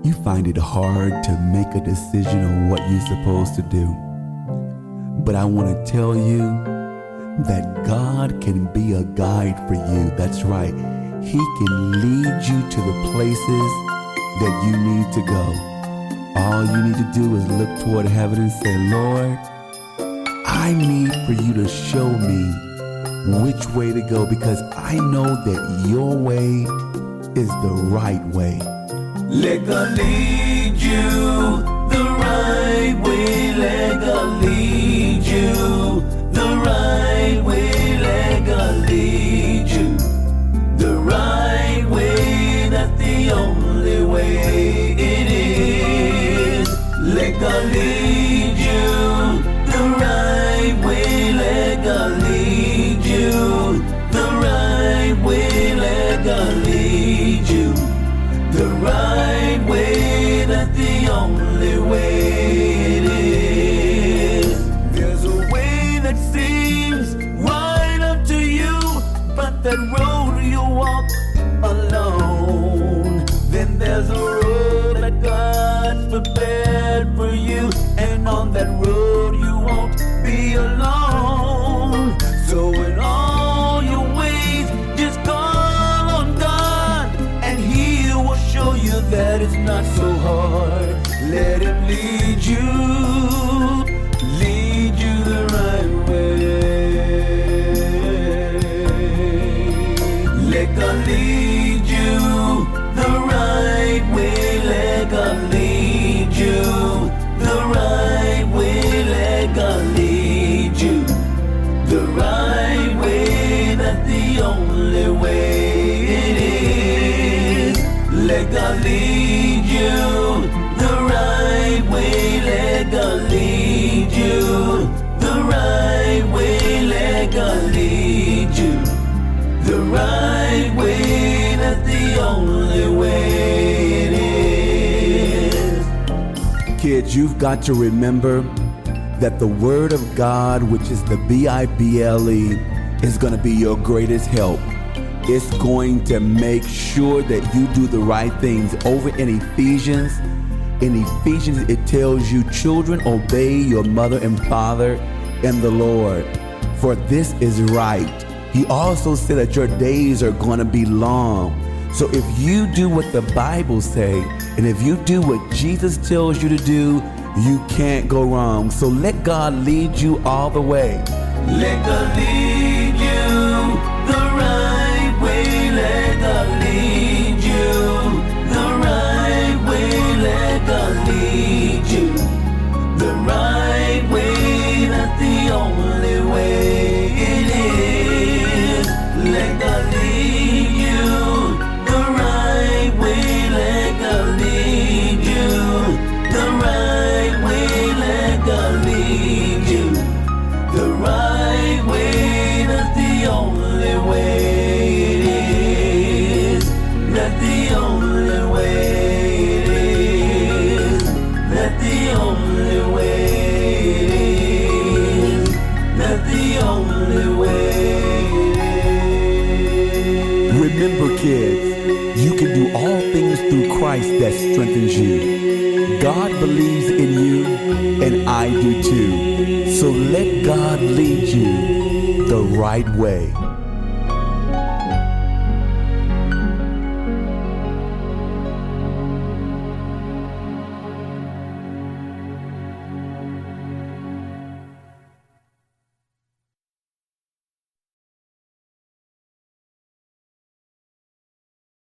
you find it hard to make a decision on what you're supposed to do. But I want to tell you that God can be a guide for you. That's right. He can lead you to the places that you need to go. All you need to do is look toward heaven and say, Lord, I need for you to show me which way to go, because I know that your way is the right way. Let God lead you the right way. Let God lead you the right way. Let God lead you the right way. That's the only way it is. Let God lead you the right way. Let God lead you the right way. Let God lead you the right way. That's the only way it is. There's a way that seems right up to you, but that road you walk alone. Then there's a road that God's prepared for you, and on that road you won't be alone. So in all your ways, just call on God, and He will show you that it's not so hard. Let Him lead you the right way. Let God lead you the right way. Let God lead you the right way. Let God lead you the right way. That's the only way it is. Let God lead you the right way. Let God lead you the right way. Let God lead you the right way. That's the only way it is. Kids, you've got to remember that the Word of God, which is the Bible, is going to be your greatest help. It's going to make sure that you do the right things. Over in Ephesians, it tells you, children, obey your mother and father in the Lord, for this is right. He also said that your days are going to be long. So if you do what the Bible says, and if you do what Jesus tells you to do, you can't go wrong. So let God lead you all the way. Let God lead you the right way. Let God lead you the right way. Let God lead you the right way. That's the only way it is. Let God lead you the right way. Let God lead you the right way. Let God lead you the right way. That's the only way it is. That's the only way it is. That's the only way it is. That's the only way it is. Remember, kids, you can do all things through Christ that strengthens you. God believes in you, and I do too. So let God lead you the right way.